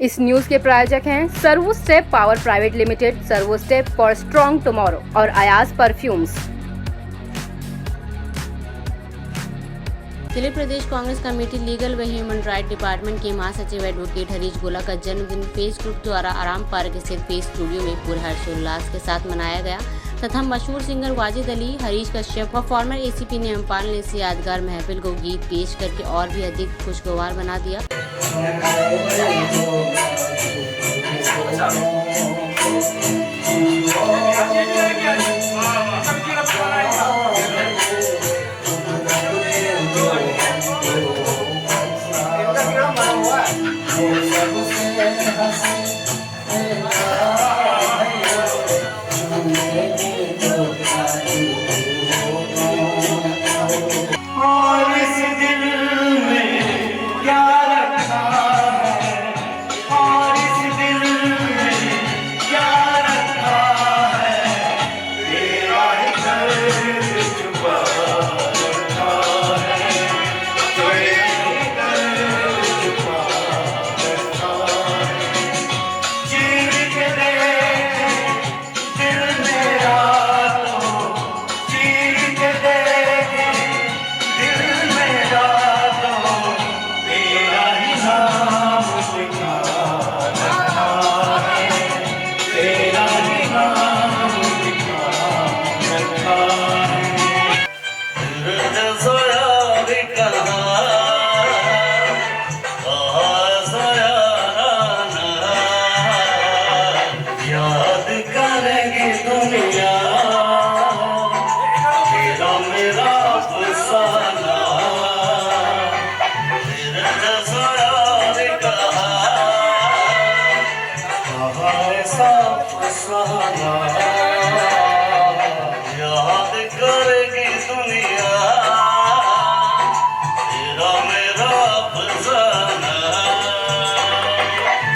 इस न्यूज के प्रायोजक हैं servo step power private limited, servo step for strong tomorrow और अयाज परफ्यूम्स। दिल्ली प्रदेश कांग्रेस कमेटी लीगल व ह्यूमन राइट डिपार्टमेंट के महासचिव एडवोकेट हरीश गोला का जन्मदिन फेस ग्रुप द्वारा आराम पार्क स्थित फेस स्टूडियो में पूरे हर्षोल्लास के साथ मनाया गया तथा मशहूर सिंगर वाजिद अली, हरीश कश्यप व फॉर्मर एसीपी न्यायपाल ने इस यादगार महफिल को गीत पेश करके और भी अधिक खुशगवार बना दिया। याद करेगी दुनिया तेरा मेरा अफसाना।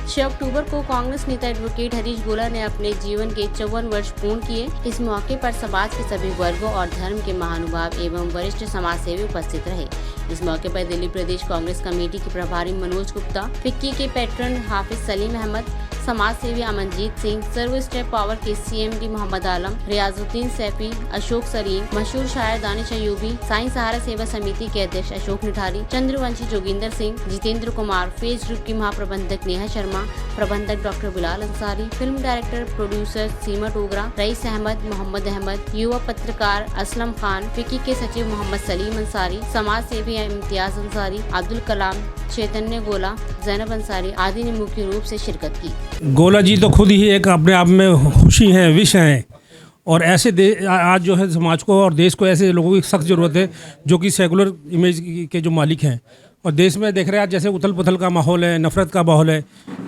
6 अक्टूबर को कांग्रेस नेता एडवोकेट हरीश गोला ने अपने जीवन के 54 वर्ष पूर्ण किए। इस मौके पर समाज के सभी वर्गों और धर्म के महानुभाव एवं वरिष्ठ समाज सेवी उपस्थित रहे। इस मौके पर दिल्ली प्रदेश कांग्रेस कमेटी के प्रभारी मनोज गुप्ता, फिक्की के पैट्रन हाफिज सलीम अहमद, समाज सेवी अमनजीत सिंह, सर्व स्टेप पावर के CMD मोहम्मद आलम, रियाजुद्दीन सैफी, अशोक सरीम, मशहूर शायर दानिश अयूबी, साईं सहारा सेवा समिति के अध्यक्ष अशोक निठारी, चंद्रवंशी जोगिंदर सिंह, जितेंद्र कुमार, फेस ग्रुप की महाप्रबंधक नेहा शर्मा, प्रबंधक doctor Bilal Ansari, film director producer Seema Togra, Rais Ahmad, Mohammad Ahmad, युवा पत्रकार असलम खान, फिक्की के सचिव मोहम्मद सलीम अंसारी, समाज सेवी इम्तियाज अंसारी, अब्दुल कलाम, चैतन्य गोला, जैनब अंसारी आदि ने मुख्य रूप से शिरकत की। गोला जी तो खुद ही एक अपने आप में खुशी हैं, विश हैं और ऐसे आज जो है समाज को और देश को ऐसे लोगों की सख्त ज़रूरत है जो कि सेकुलर इमेज के जो मालिक हैं। और देश में देख रहे हैं आज जैसे उथल पुथल का माहौल है, नफ़रत का माहौल है,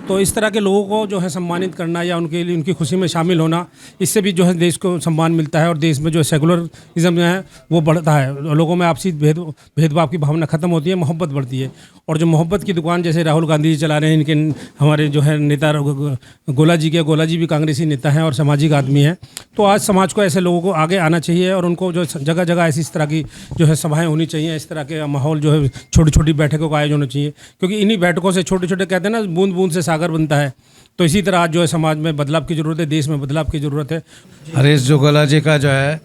तो इस तरह के लोगों को जो है सम्मानित करना या उनके लिए उनकी खुशी में शामिल होना, इससे भी जो है देश को सम्मान मिलता है और देश में जो सेकुलरिज्म है वो बढ़ता है। लोगों में आपसी भेदभाव की भावना ख़त्म होती है, मोहब्बत बढ़ती है। और जो मोहब्बत की दुकान जैसे राहुल गांधी जी चला रहे हैं, इनके हमारे जो है नेता गोला जी भी कांग्रेसी नेता हैं और सामाजिक आदमी हैं। तो आज समाज को ऐसे लोगों को आगे आना चाहिए और उनको जो जगह जगह ऐसी इस तरह की जो है सभाएँ होनी चाहिए। इस तरह के माहौल जो है छोटी छोटी बैठकों का आयोजन होना चाहिए, क्योंकि इन्हीं बैठकों से छोटे छोटे कहते हैं ना, बूंद बूंद से सागर बनता है। तो इसी तरह आज जो है समाज में बदलाव की ज़रूरत है, देश में बदलाव की ज़रूरत है। हरीश गोला जी का जो है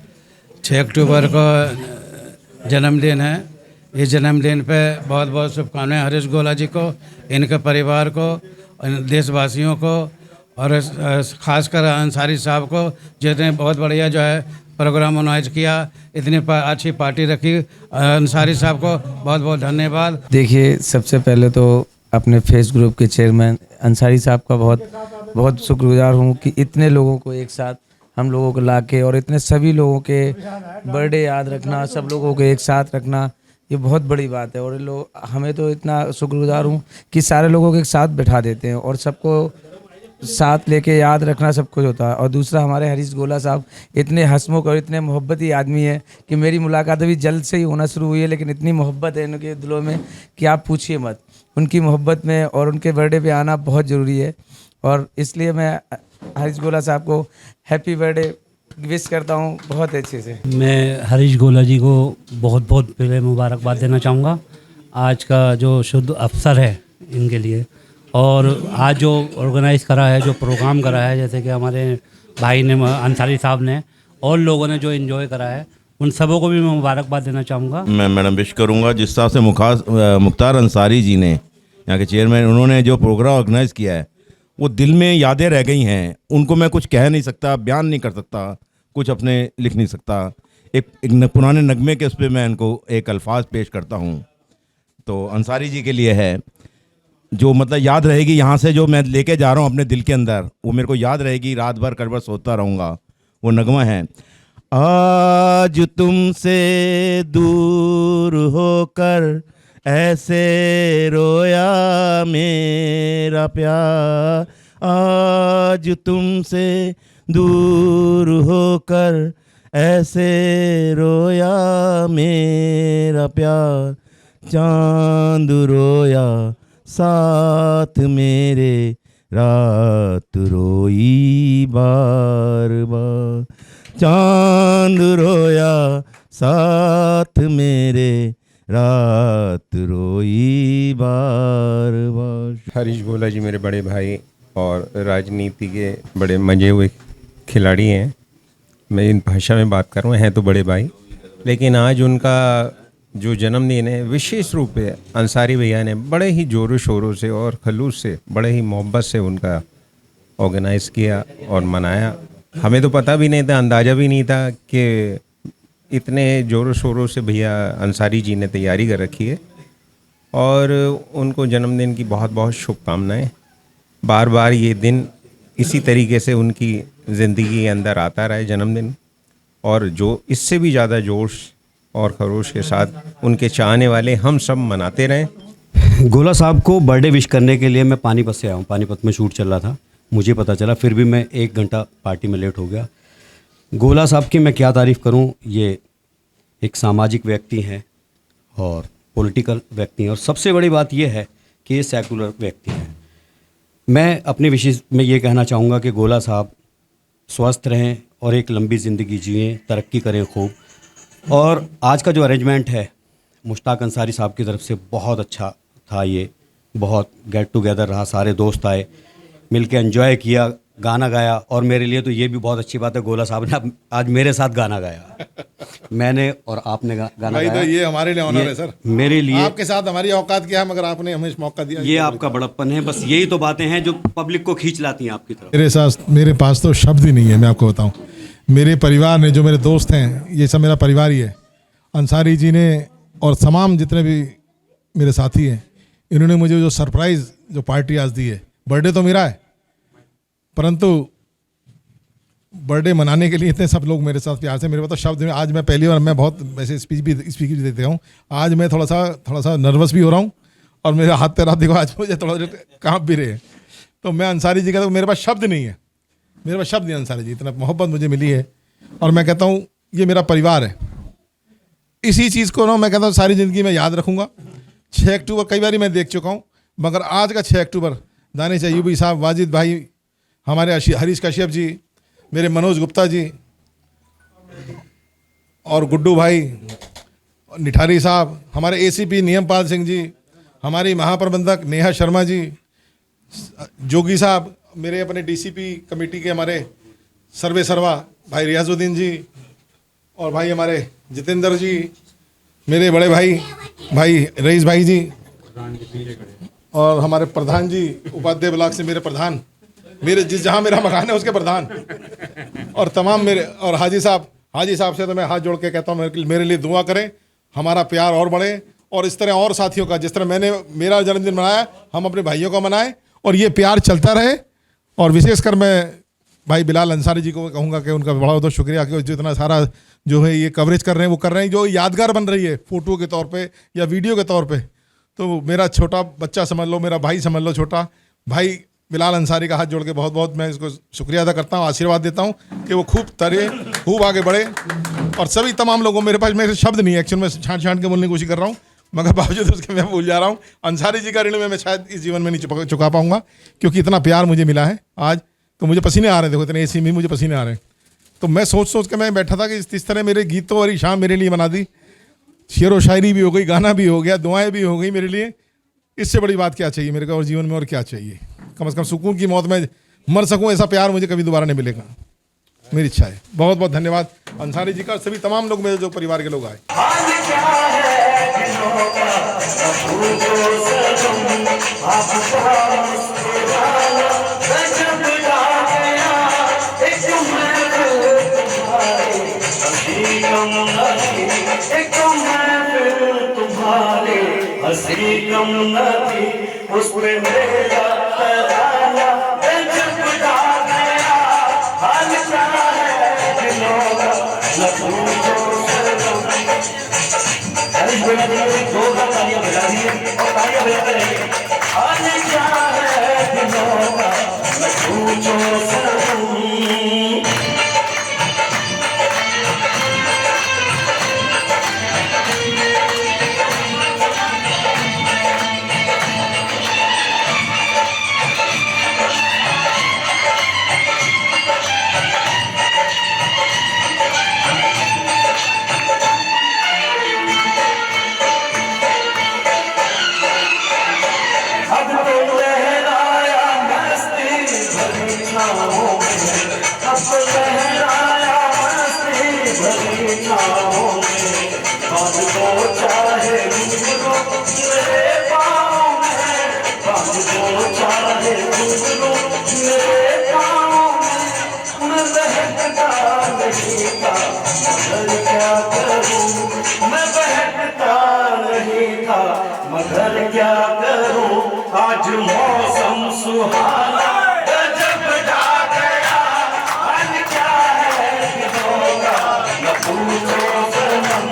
6 अक्टूबर को जन्मदिन है। इस जन्मदिन पे बहुत बहुत शुभकामनाएं हरीश गोला जी को, इनके परिवार को, देशवासियों को और ख़ासकर अंसारी साहब को, जिसने बहुत बढ़िया जो है प्रोग्राम ऑर्गेनाइज किया, इतनी अच्छी पार्टी रखी। अंसारी साहब को बहुत बहुत धन्यवाद। देखिए, सबसे पहले तो अपने फेस ग्रुप के चेयरमैन अंसारी साहब का बहुत शुक्रगुजार हूँ कि इतने लोगों को एक साथ हम लोगों को लाके और इतने सभी लोगों के बर्थडे याद रखना, सब लोगों को एक साथ रखना, ये बहुत बड़ी बात है। और लोग हमें तो इतना शुक्रगुजार हूँ कि सारे लोगों को एक साथ बैठा देते हैं और सबको साथ लेके याद रखना सब कुछ होता है। और दूसरा, हमारे हरीश गोला साहब इतने हंसमुख और इतने मोहब्बती आदमी है कि मेरी मुलाकात अभी जल्द से ही होना शुरू हुई है, लेकिन इतनी मोहब्बत है उनके दिलों में कि आप पूछिए मत। उनकी मोहब्बत में और उनके बर्थडे पे आना बहुत ज़रूरी है और इसलिए मैं हरीश गोला साहब को हैप्पी बर्थडे विश करता हूँ बहुत अच्छे से। मैं हरीश गोला जी को बहुत पहले मुबारकबाद देना चाहूँगा। आज का जो शुद्ध अवसर है इनके लिए, और आज जो ऑर्गेनाइज करा है, जो प्रोग्राम करा है, जैसे कि हमारे भाई ने, अंसारी साहब ने, और लोगों ने जो एंजॉय करा है, उन सबों को भी मैं मुबारकबाद देना चाहूँगा। मैं मैडम विश करूँगा जिस तरह से मुख्तार अंसारी जी ने, यहाँ के चेयरमैन, उन्होंने जो प्रोग्राम ऑर्गेनाइज़ किया है वो दिल में यादें रह गई हैं। उनको मैं कुछ कह नहीं सकता, बयान नहीं कर सकता, कुछ अपने लिख नहीं सकता। एक पुराने नगमे के उस पर मैं इनको एक अल्फाज पेश करता हूँ। तो अंसारी जी के लिए है जो मतलब याद रहेगी, यहाँ से जो मैं लेके जा रहा हूँ अपने दिल के अंदर, वो मेरे को याद रहेगी, रात भर करवट सोता रहूँगा। वो नगमा है, आज तुमसे दूर होकर ऐसे रोया मेरा प्यार, आज तुमसे दूर होकर ऐसे रोया मेरा प्यार, चांद रोया साथ मेरे, रात रोई बार बार, चांद रोया साथ मेरे, रात रोई बार बार। हरीश गोला जी मेरे बड़े भाई और राजनीति के बड़े मजे हुए खिलाड़ी हैं। मैं इन भाषा में बात कर रहा हूँ, हैं तो बड़े भाई, लेकिन आज उनका जो जन्मदिन है विशेष रूप से अंसारी भैया ने बड़े ही ज़ोरों शोरों से और खलूस से, बड़े ही मोहब्बत से उनका ऑर्गेनाइज़ किया और मनाया। हमें तो पता भी नहीं था, अंदाज़ा भी नहीं था कि इतने ज़ोरों शोरों से भैया अंसारी जी ने तैयारी कर रखी है। और उनको जन्मदिन की बहुत बहुत शुभकामनाएं। बार बार ये दिन इसी तरीके से उनकी ज़िंदगी के अंदर आता रहे जन्मदिन, और जो इससे भी ज़्यादा जोश और खरोश के साथ उनके चाहने वाले हम सब मनाते रहें। गोला साहब को बर्थडे विश करने के लिए मैं पानीपत से आया हूँ। पानीपत में शूट चल रहा था, मुझे पता चला, फिर भी मैं 1 घंटा पार्टी में लेट हो गया। गोला साहब की मैं क्या तारीफ़ करूं, ये एक सामाजिक व्यक्ति हैं और पॉलिटिकल व्यक्ति हैं, और सबसे बड़ी बात ये है कि ये सेकुलर व्यक्ति हैं। मैं अपने विशेष में ये कहना चाहूँगा कि गोला साहब स्वस्थ रहें और एक लंबी ज़िंदगी जिएँ, तरक्की करें खूब। और आज का जो अरेंजमेंट है मुश्ताक अंसारी साहब की तरफ से बहुत अच्छा था। ये बहुत गेट टुगेदर रहा, सारे दोस्त आए, मिलके एंजॉय किया, गाना गाया। और मेरे लिए तो ये भी बहुत अच्छी बात है, गोला साहब ने आज मेरे साथ गाना गाया। मैंने और आपने गाना भाई गाया। तो ये हमारे लिए ऑनर है सर, मेरे लिए। आपके साथ हमारी औकात क्या है, मगर आपने हमें इस मौका दिया, ये आपका बड़प्पन है। बस यही तो बातें हैं जो पब्लिक को खींच लाती हैं आपकी तरफ। मेरे पास तो शब्द ही नहीं है। मैं आपको बताऊं, मेरे परिवार ने, जो मेरे दोस्त हैं, ये सब मेरा परिवार ही है। अंसारी जी ने और तमाम जितने भी मेरे साथी हैं, इन्होंने मुझे जो सरप्राइज़ जो पार्टी आज दी है, बर्थडे तो मेरा है, परंतु बर्थडे मनाने के लिए इतने सब लोग मेरे साथ प्यार से, मेरे पास तो शब्द में, आज मैं पहली बार, मैं बहुत वैसे स्पीच भी देता हूँ, आज मैं थोड़ा सा नर्वस भी हो रहा हूँ, और मेरे हाथ पैर देखो आज मुझे थोड़ा काँप भी रहे हैं। तो मैं अंसारी जी का, तो मेरे पास शब्द नहीं है, मेरे पास शब्द नहीं। अंसारी जी, इतना मोहब्बत मुझे मिली है, और मैं कहता हूँ ये मेरा परिवार है। इसी चीज़ को ना मैं कहता हूँ सारी ज़िंदगी में याद रखूँगा। 6 अक्टूबर कई बार मैं देख चुका हूँ, मगर आज का 6 अक्टूबर दानिश अयूबी साहब, वाजिद भाई, हमारे हरीश कश्यप जी, मेरे मनोज गुप्ता जी और गुड्डू भाई, निठारी साहब, हमारे एसीपी नियमपाल सिंह जी, हमारी महाप्रबंधक नेहा शर्मा जी, जोगी साहब, मेरे अपने डीसीपी कमेटी के हमारे सर्वे सर्वा भाई रियाजुद्दीन जी, और भाई हमारे जितेंद्र जी, मेरे बड़े भाई रईस भाई जी, और हमारे प्रधान जी, उपाध्याय ब्लॉक से मेरे प्रधान, मेरे जहाँ मेरा मकान है उसके प्रधान, और तमाम मेरे, और हाजी साहब से तो मैं हाथ जोड़ के कहता हूँ मेरे लिए दुआ करें, हमारा प्यार और बढ़े, और इस तरह और साथियों का, जिस तरह मैंने मेरा जन्मदिन मनाया, हम अपने भाइयों का मनाएं, और ये प्यार चलता रहे। और विशेषकर मैं भाई बिलाल अंसारी जी को कहूँगा कि उनका बड़ा बहुत शुक्रिया कि जो इतना सारा जो है ये कवरेज कर रहे हैं, वो कर रहे हैं, जो यादगार बन रही है फ़ोटो के तौर पे या वीडियो के तौर पे। तो मेरा छोटा बच्चा समझ लो, मेरा भाई समझ लो, छोटा भाई बिलाल अंसारी का हाथ जोड़ के बहुत बहुत मैं इसको शुक्रिया अदा करता हूँ, आशीर्वाद देता हूँ कि वो खूब तरे, खूब आगे बढ़े। और सभी तमाम लोगों, मेरे पास मेरे शब्द नहीं है, एक्चुअल में छाँट के बोलने की कोशिश कर रहा हूँ, मगर बावजूद उसके मैं भूल जा रहा हूँ। अंसारी जी का ऋण मैं शायद इस जीवन में नहीं चुका पाऊँगा, क्योंकि इतना प्यार मुझे मिला है आज, तो मुझे पसीने आ रहे हैं। देखो इतने एसी में मुझे पसीने आ रहे हैं। तो मैं सोच के मैं बैठा था कि इस तरह मेरे गीतों वाली शाम मेरे लिए बना दी, शेर व शायरी भी हो गई, गाना भी हो गया, दुआएं भी हो गई मेरे लिए। इससे बड़ी बात क्या चाहिए मेरे को और जीवन में, और क्या चाहिए। कम से कम सुकून की मौत में मर सकूं, ऐसा प्यार मुझे कभी दोबारा नहीं मिलेगा, मेरी इच्छा है। बहुत बहुत धन्यवाद अंसारी जी का, सभी तमाम लोग मेरे जो परिवार के लोग आए। हसी कम नदी उसमें मेरा तराना जब गा गया, हाल क्या है दिलों का न पूछो सनम। हरीश भैया ने जोरदार तालियां बजा दी और तालियां बजाते रहिए। हाल क्या है दिलों का न पूछो सनम। मगर क्या करूं आज मौसम सुहाना गजब ढा गया, हाल क्या है दिलों का न पूछो सनम।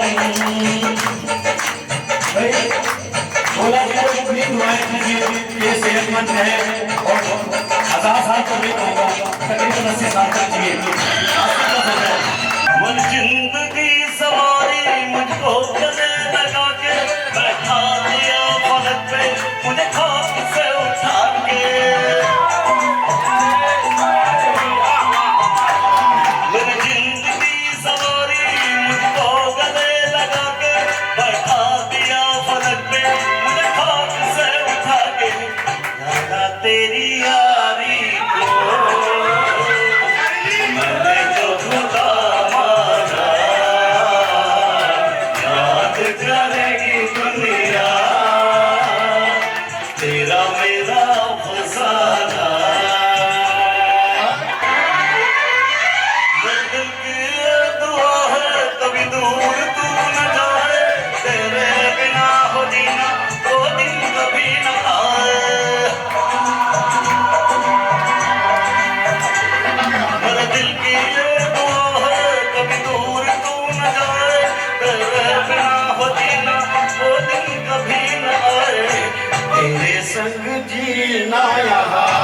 भोला जी को पूरी दुआएं कीजिए, ये सेहतमंद है और 1000 साल तो नहीं कहूँगा, तकरीबन 80 साल तक जिए। मन जिंदगी सवारी मुझको गले लगा के बैठा दिया फलक पे, मुझे खाक से उठा के। मेरी जिंदगी सवारी मुझको गले लगा के बैठा दिया फलक पे, मुझे खाक से उठा के। दादा तेरी यारी को मैंने जो खुदा माना, याद करेगी दुनिया तेरा मेरा फसाना। दिल की दुआ है कभी दूर तू न जाए, तेरे बिना हो जीना वो दिन कभी न आए। मेरे दिल की ये दुआ है कभी दूर तू न जाए, तेरे बिना हो जीना वो दिन कभी न आए। तेरे संग जीना यहाँ